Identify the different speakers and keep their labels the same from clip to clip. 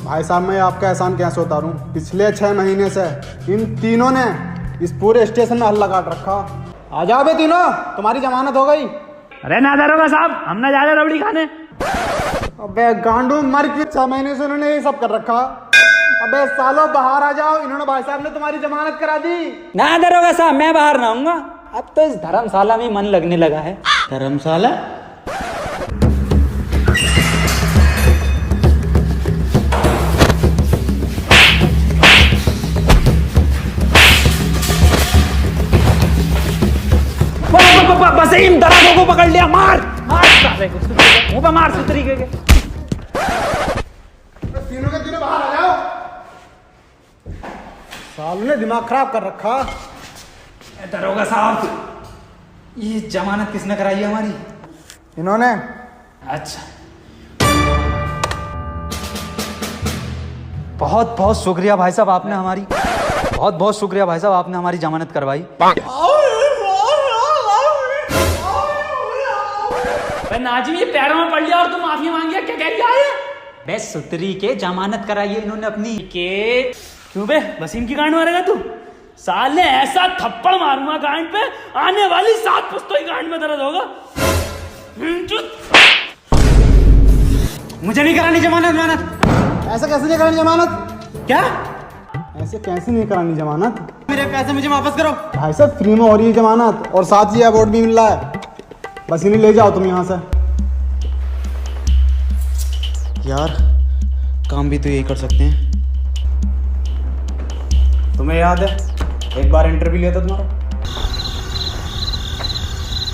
Speaker 1: भाई साहब मैं आपका एहसान कैसे उतारूं? पिछले 6 महीने से इन तीनों ने इस पूरे स्टेशन में हल्ला काट रखा। आ जाओ बे तीनों, तुम्हारी जमानत हो गई।
Speaker 2: अरे ना दरोगा साहब, हम ना जा रहे रबड़ी खाने।
Speaker 1: अबे गांडू मर के 6 महीने से उन्होंने ये सब कर रखा। अबे सालों बाहर आ जाओ, इन्होंने भाई साहब ने तुम्हारी जमानत करा दी।
Speaker 3: ना दरोगा साहब, मैं बाहर ना आऊंगा। अब तो इस धर्मशाला में मन लगने लगा है।
Speaker 4: धर्मशाला?
Speaker 3: बस इन दराजों को पकड़ लिया, मार मार मुंह पे मार इस तरीके के।
Speaker 1: तीनों के तीनों बाहर आ जाओ। सालों ने दिमाग खराब कर रखा।
Speaker 3: दरोगा साहब, ये जमानत किसने कराई है हमारी?
Speaker 1: इन्होंने।
Speaker 3: अच्छा, बहुत बहुत शुक्रिया भाई साहब, आपने हमारी बहुत बहुत शुक्रिया भाई साहब, आपने हमारी जमानत करवाई।
Speaker 2: नाजिम ये पैरों में पड़ लिया और तुम माफी मांगी, क्या कह रही है?
Speaker 3: बे सुतरी के जमानत कराई है इन्होंने अपनी
Speaker 2: के क्यों बे वसीम की गांड मारेगा तू? साले ऐसा थप्पड़ मारूंगा गांड पे, आने वाली 7 पुश्तों की गांड में दर्द होगा।
Speaker 3: मुझे नहीं करानी जमानत।
Speaker 1: ऐसे कैसे नहीं करानी जमानत?
Speaker 3: क्या?
Speaker 1: ऐसे कैसे नहीं करानी जमानत?
Speaker 3: मेरे पैसे मुझे वापस करो।
Speaker 1: भाई साहब फ्री में हो रही है जमानत और साथ ही अवार्ड भी मिल रहा है। बस इन्हें ले जाओ तुम यहाँ से।
Speaker 4: यार काम भी तो यही कर सकते हैं।
Speaker 1: तुम्हें याद है एक बार इंटरव्यू लिया था तुम्हारा?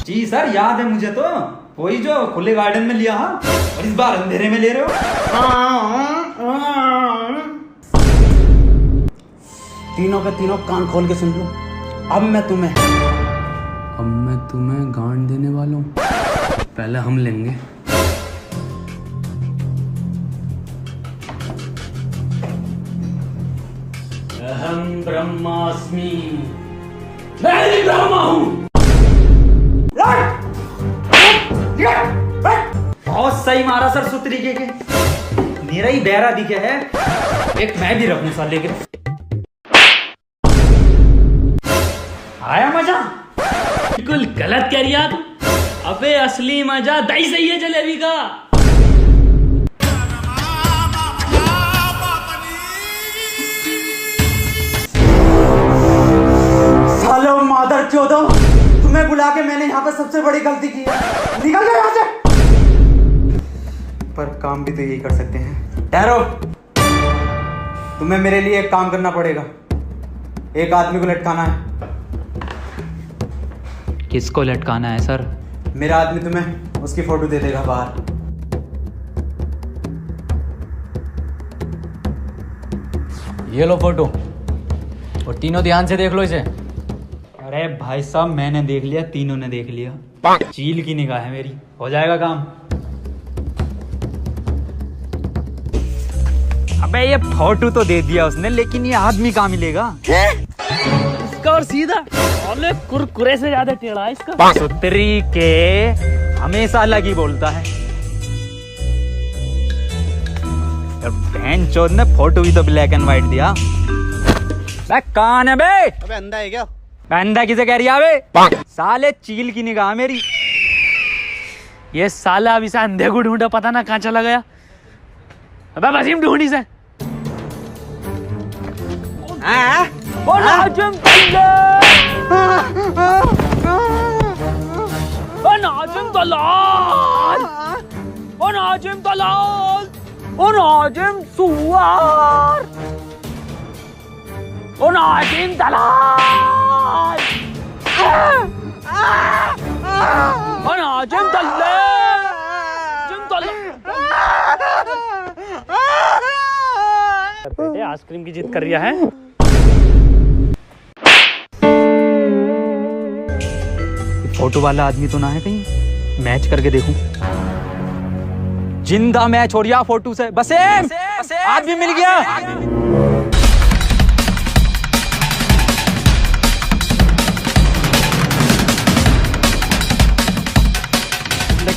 Speaker 3: जी सर, याद है मुझे तो। वही जो खुले गार्डन में लिया, हाँ, और इस बार अंधेरे में ले रहे हो।
Speaker 1: तीनों के तीनों कान खोल के सुन लो। अब मैं तुम्हें
Speaker 4: गांड देने वाला हूँ। पहले हम लेंगे।
Speaker 2: अहम ब्रह्मास्मि, मैं ही ब्रह्मा हूँ।
Speaker 3: बहुत सही मारा सर, सुतरीके के। मेरा ही बहरा दिखे है, एक मैं भी रखूं साले के। आया मजा?
Speaker 2: बिल्कुल गलत कह रिया तू। अबे असली मजा दही सही है जलेबी का।
Speaker 3: सालो मादर चोदो, तुम्हें बुला के मैंने यहाँ पे सबसे बड़ी गलती की है। निकल जाओ यहाँ से। पर काम भी तो यही कर सकते हैं। ठहरो, तुम्हें मेरे लिए एक काम करना पड़ेगा। एक आदमी को लटकाना है। किसको लटकाना है सर? मेरा आदमी तुम्हें उसकी फोटो दे देगा बाहर।
Speaker 4: ये लो फोटो, और तीनों ध्यान से देख लो इसे।
Speaker 3: अरे भाई साहब, मैंने देख लिया, तीनों ने देख लिया। चील की निगाह है मेरी, हो जाएगा काम। अबे ये फोटो तो दे दिया उसने, लेकिन ये आदमी कहाँ मिलेगा?
Speaker 2: इसका और सीधा और कुरकुरे से ज्यादा टेढ़ा है इसका।
Speaker 3: सुतरी के हमेशा अलग ही बोलता है। बहन चोद ने फोटो भी तो ब्लैक एंड व्हाइट दिया। कौन है बे?
Speaker 1: अबे अंधा है क्या?
Speaker 3: अंधा किसे कह रही है बे? साले चील की निगाह मेरी।
Speaker 2: ये साला अभी से अंधे को ढूंढा, पता ना कहाँ चला गया। अबे वसीम ढूंढी से। ओ नाजिम दलाल, ओ नाजिम दलाल, ओ नाजिम दलाल, ओ नाजिम सुवार, ओ नाजिम दलाल, ओ नाजिम दलाल, बेटे आइसक्रीम की जिद कर रहा है।
Speaker 3: फोटो वाला आदमी तो ना है कहीं? मैच करके देखूं। जिंदा मैच हो रहा फोटो से। बस आदमी मिल गया।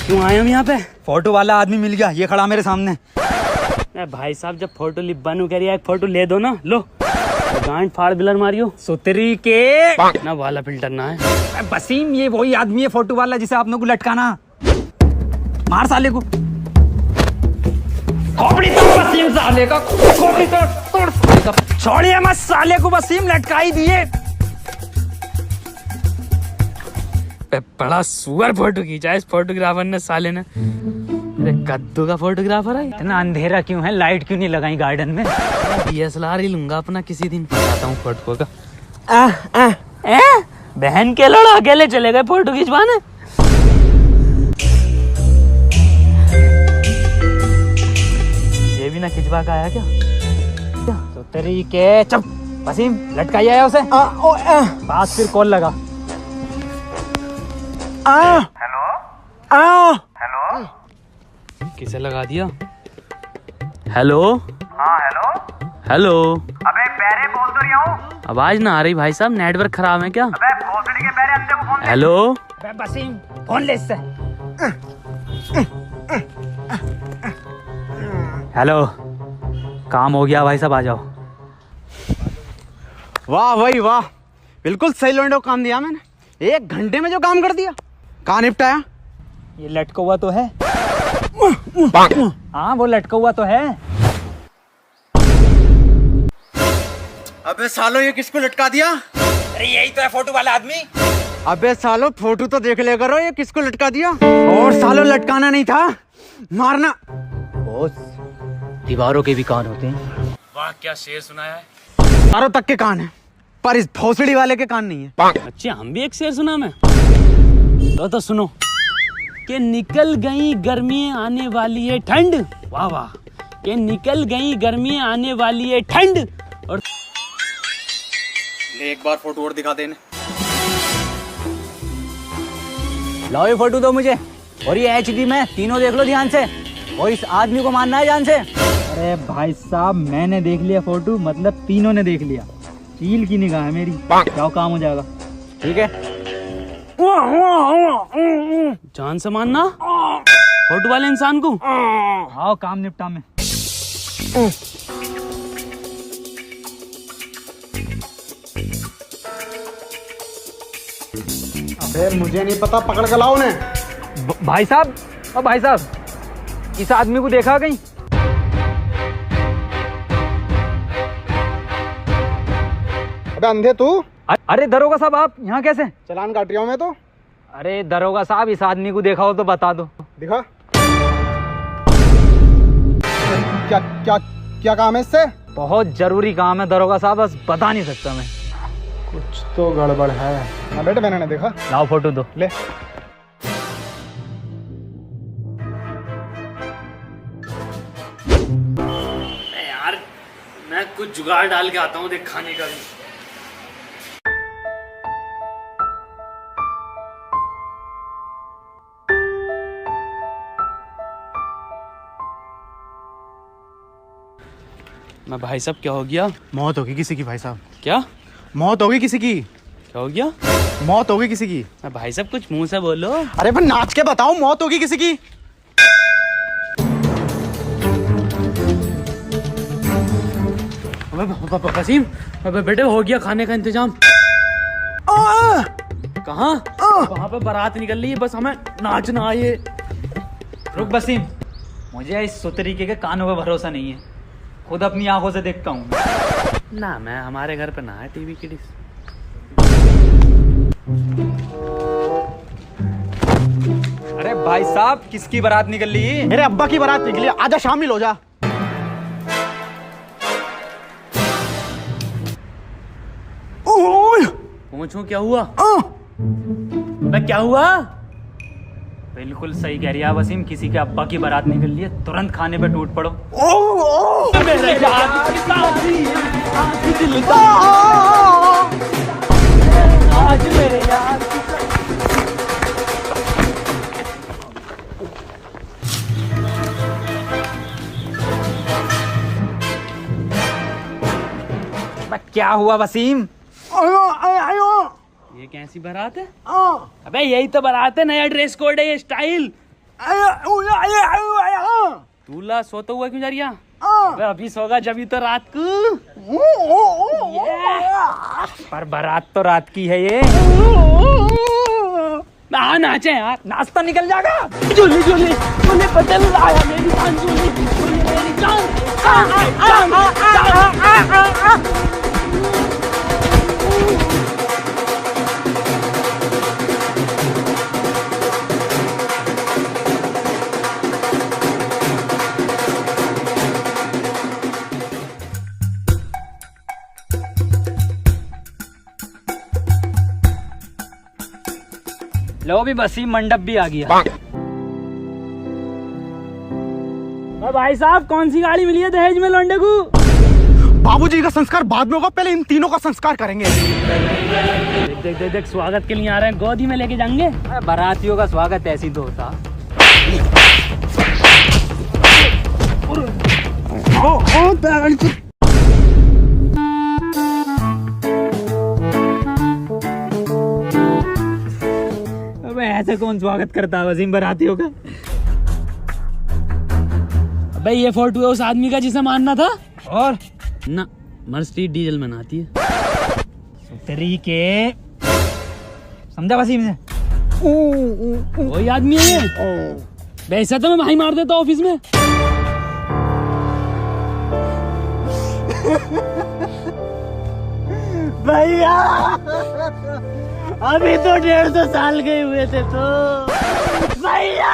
Speaker 2: क्यों आए हम यहाँ पे?
Speaker 3: फोटो वाला आदमी मिल गया, ये खड़ा मेरे सामने।
Speaker 2: भाई साहब जब फोटो लिब्बानू कह रही है, एक फोटो ले दो ना, लो गांड फाड़ बिलर मारियो
Speaker 4: सुतरी के
Speaker 2: ना, वाला फिल्टर ना है।
Speaker 4: वसीम, ये वही आदमी है फोटो वाला जिसे आपने को लटकाना। मार साले को। खोपड़ी तोड़ वसीम साले का, खोपड़ी तोड़ साले का। छोड़िए मत साले को, वसीम लटका ही दिए।
Speaker 2: बड़ा सुअर फोटो खींचा इस फोटोग्राफर ने साले ने। अरे कद्दू का फोटोग्राफर है।
Speaker 4: इतना अंधेरा क्यों है? लाइट क्यों नहीं लगाई गार्डन में?
Speaker 2: DSLR ही लूंगा अपना किसी दिन, बताता हूँ फोटो का। बहन के लड़ा अकेले चले गए फोटो खिंचवाने। ये भी ना खिंचवा का आया क्या?
Speaker 4: तो तेरी के चुप। वसीम लटकाई आया उसे। पास फिर कॉल लगा।
Speaker 5: हेलो।
Speaker 2: किसे लगा दिया? हेलो।
Speaker 5: हाँ हेलो।
Speaker 2: हेलो।
Speaker 5: अबे पैरे बोल तो रही हूँ।
Speaker 2: आवाज ना आ रही भाई साहब, नेटवर्क खराब है क्या?
Speaker 5: अबे भोसड़ी के पैरे अंधे को फोन दे।
Speaker 2: हेलो।
Speaker 4: वसीम फोन ले इससे। हेलो, काम हो गया भाई साहब, आ जाओ।
Speaker 1: वाह भाई वाह, बिल्कुल सही लोंडो काम दिया मैंने। 1 घंटे में जो काम कर दिया, कहाँ निपटाया?
Speaker 4: ये लटका हुआ तो है। हाँ वो लटका हुआ तो है।
Speaker 1: अबे सालो, ये किसको लटका दिया?
Speaker 4: अरे यही तो है फोटो वाला आदमी।
Speaker 1: अबे सालो, फोटो तो देख ले करो, ये किसको लटका दिया? और सालो लटकाना नहीं था, मारना।
Speaker 4: बॉस, दीवारों के भी कान होते हैं।
Speaker 2: वाह क्या शेर सुनाया है।
Speaker 1: चारों तक के कान है, पर इस भोसड़ी वाले के कान नहीं है।
Speaker 2: अच्छा, हम भी एक शेर सुना मैं तो सुनो कि निकल गई गर्मी आने वाली है ठंड। वाह वाह। कि निकल गई गर्मी आने वाली है ठंड। और
Speaker 1: ले एक बार फोटो और दिखा देने।
Speaker 4: लाओ ये फोटो दो मुझे, और ये HD में तीनों देख लो ध्यान से, और इस आदमी को मानना है जान से। अरे भाई साहब, मैंने देख लिया फोटो, मतलब तीनों ने देख लिया। चील की निगाह है मेरी, जाओ काम हो जाएगा। ठीक है।
Speaker 2: जान से मानना फोटो वाले इंसान को।
Speaker 4: आओ काम निपटा में।
Speaker 1: अबे मुझे नहीं पता, पकड़ के लाओ ने।
Speaker 4: भाई साहब, ओ भाई साहब, इस आदमी को देखा कहीं?
Speaker 1: अबे अंधे तू,
Speaker 4: अरे दरोगा साहब, आप यहाँ कैसे?
Speaker 1: चालान काट रहा हूँ मैं तो।
Speaker 4: अरे दरोगा साहब, इस आदमी को देखा हो तो बता दो।
Speaker 1: दिखा। क्या क्या क्या काम है इससे?
Speaker 4: बहुत जरूरी काम है दरोगा साहब, बस बता नहीं सकता मैं।
Speaker 1: कुछ तो गड़बड़ है ना बेटे, मैंने नहीं देखा।
Speaker 4: लाओ फोटो दो।
Speaker 1: ले।
Speaker 2: यार मैं कुछ जुगाड़ डाल के आता हूँ, देख खाने का भी। मैं भाई साहब, क्या हो गया?
Speaker 1: मौत होगी किसी की भाई साहब।
Speaker 2: क्या
Speaker 1: मौत होगी किसी की।
Speaker 2: क्या हो गया?
Speaker 1: मौत होगी किसी की।
Speaker 2: मैं भाई साहब, कुछ मुंह से बोलो।
Speaker 1: अरे पर नाच के बताओ, मौत होगी किसी की।
Speaker 2: वसीम, बेटे हो गया खाने का इंतजाम। कहाँ? वहाँ पे बारात निकल रही है, बस हमें नाचना आए।
Speaker 4: रुक वसीम, मुझे इस सुतरीके के कानों पे भरोसा नहीं है, खुद अपनी आंखों से देखता हूँ।
Speaker 2: ना मैं हमारे घर पे ना है टीवी की डिश।
Speaker 4: अरे भाई साहब, किसकी बारात निकल रही है?
Speaker 1: मेरे अब्बा की बारात निकली, आजा शामिल हो जा।
Speaker 2: पूछूं क्या हुआ? मैं क्या हुआ?
Speaker 4: बिल्कुल सही कह रही है वसीम, किसी के अब्बा की बारात निकल रही है, तुरंत खाने पे टूट पड़ो।
Speaker 2: मेरे यार की शादी, आज दिल का, आज मेरे यार की
Speaker 4: क्या हुआ वसीम?
Speaker 2: ये कैसी बारात है? अबे यही तो बारात है, नया ड्रेस कोड है, ये स्टाइल। दूल्हा सोता हुआ क्यों जा रही है? अबे अभी सोगा जब तो रात को।
Speaker 4: पर बारात तो रात की है ये।
Speaker 2: हाँ नाचे यार।
Speaker 4: नाश्ता निकल जाएगा।
Speaker 2: झूली झूली झूली बदल आया मेरी जान, झूली झूली मेरी जान,
Speaker 4: लो भी बसी मंडप भी आ गया।
Speaker 2: भाई साहब कौन सी गाड़ी मिली है दहेज में लौंडे को?
Speaker 1: बाबूजी का संस्कार बाद में होगा, पहले इन तीनों का संस्कार करेंगे।
Speaker 2: देख देख देख देख, स्वागत के लिए आ रहे हैं, गोदी में लेके जाएंगे।
Speaker 4: बारातियों का स्वागत ऐसी तो होता। अबे ऐसे कौन स्वागत करता है वसीम बारातियों का?
Speaker 2: भाई ये फोटो है उस आदमी का जिसे मारना था।
Speaker 4: और
Speaker 2: ना मर्सिडीज डीजल बनाती है।
Speaker 4: तरीके समझा वसीम से?
Speaker 2: वही आदमी है ये। वैसे तो मैं भाई मार देता ऑफिस में। भैया अभी तो 150 साल गए हुए थे तो। भैया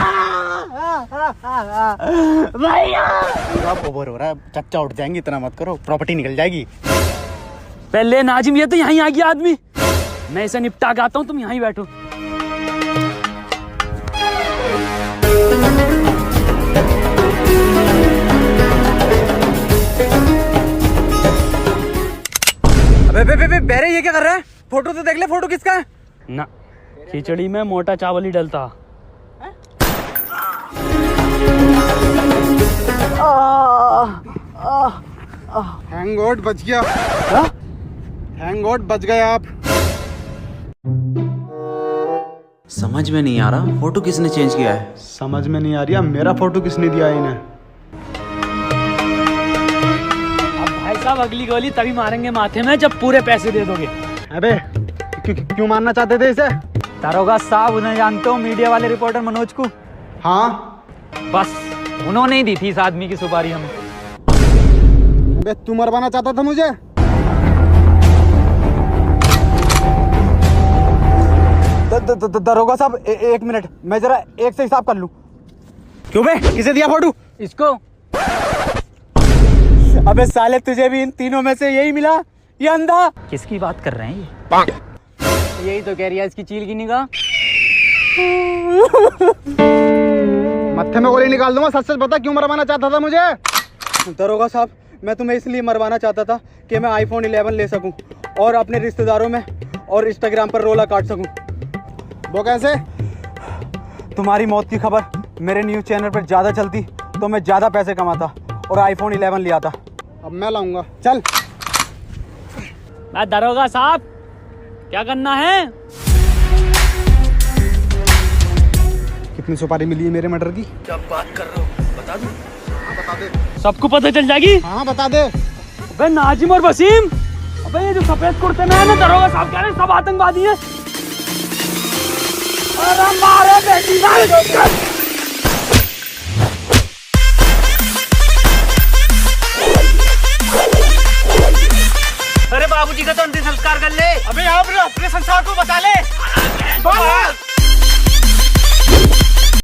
Speaker 2: भैया
Speaker 1: ओवर हो रहा है, चच्चा उठ जाएंगे, इतना मत करो, प्रॉपर्टी निकल जाएगी।
Speaker 2: पहले नाजिम, ये तो यहीं आ गया आदमी। मैं इसे निपटा के आता हूँ, तुम यहीं बैठो।
Speaker 3: अबे बेरे ये क्या कर रहा है? फोटो तो देख ले, फोटो किसका है?
Speaker 2: ना खिचड़ी में मोटा चावल ही डलता।
Speaker 1: थैंक गॉड बच गया। थैंक गॉड बच गए आप।
Speaker 6: समझ में नहीं आ रहा फोटो किसने चेंज किया है।
Speaker 1: समझ में नहीं आ रही है मेरा फोटो किसने दिया है इन्हें।
Speaker 2: अब भाई साहब अगली गोली तभी मारेंगे माथे में जब पूरे पैसे दे दोगे।
Speaker 1: अबे क्यों मारना चाहते थे इसे?
Speaker 4: दारोगा साहब उन्हें जानते हो, मीडिया वाले रिपोर्टर मनोज को।
Speaker 1: हाँ
Speaker 4: बस उन्होंने ही दी थी इस आदमी की सुपारी हमें।
Speaker 1: अबे तू मरवाना चाहता था मुझे? दरोगा साहब एक मिनट, मैं जरा एक से हिसाब कर लूं। क्यों बे, किसे दिया फोटो?
Speaker 4: इसको।
Speaker 3: अबे साले तुझे भी इन तीनों में से यही मिला, ये अंधा?
Speaker 4: किसकी बात कर रहे हैं ये? यही तो कह रही है इसकी चील की निगाह।
Speaker 1: मत्थे में गोली निकाल दूंगा। सच सच बता, क्यों मरवाना चाहता था मुझे?
Speaker 3: दरोगा साहब मैं तुम्हें इसलिए मरवाना चाहता था कि मैं iPhone 11 ले सकूं और अपने रिश्तेदारों में और इंस्टाग्राम पर रोला काट सकूं।
Speaker 1: वो कैसे?
Speaker 3: तुम्हारी मौत की खबर मेरे न्यूज़ चैनल पर ज़्यादा चलती तो मैं ज़्यादा पैसे कमाता और iPhone 11 ले आता।
Speaker 1: अब मैं लाऊंगा, चल।
Speaker 2: दरोगा साहब क्या करना है?
Speaker 1: कितनी सुपारी मिली है मेरे मर्डर की?
Speaker 2: क्या बात कर रहे हो, बता दूं? हाँ बता दे। सबको पता चल जाएगी।
Speaker 1: हाँ बता दे।
Speaker 2: अबे नाजिम और वसीम, अबे ये जो सफेद कुर्ते में है ना, दरोगा साहब कह रहे हैं सब आतंकवादी हैं। अरे मारे बेटी मारे।
Speaker 3: अरे बाबूजी का तो अंतिम संस्कार कर ले।
Speaker 1: अबे आप अपने संसार को बचा ले।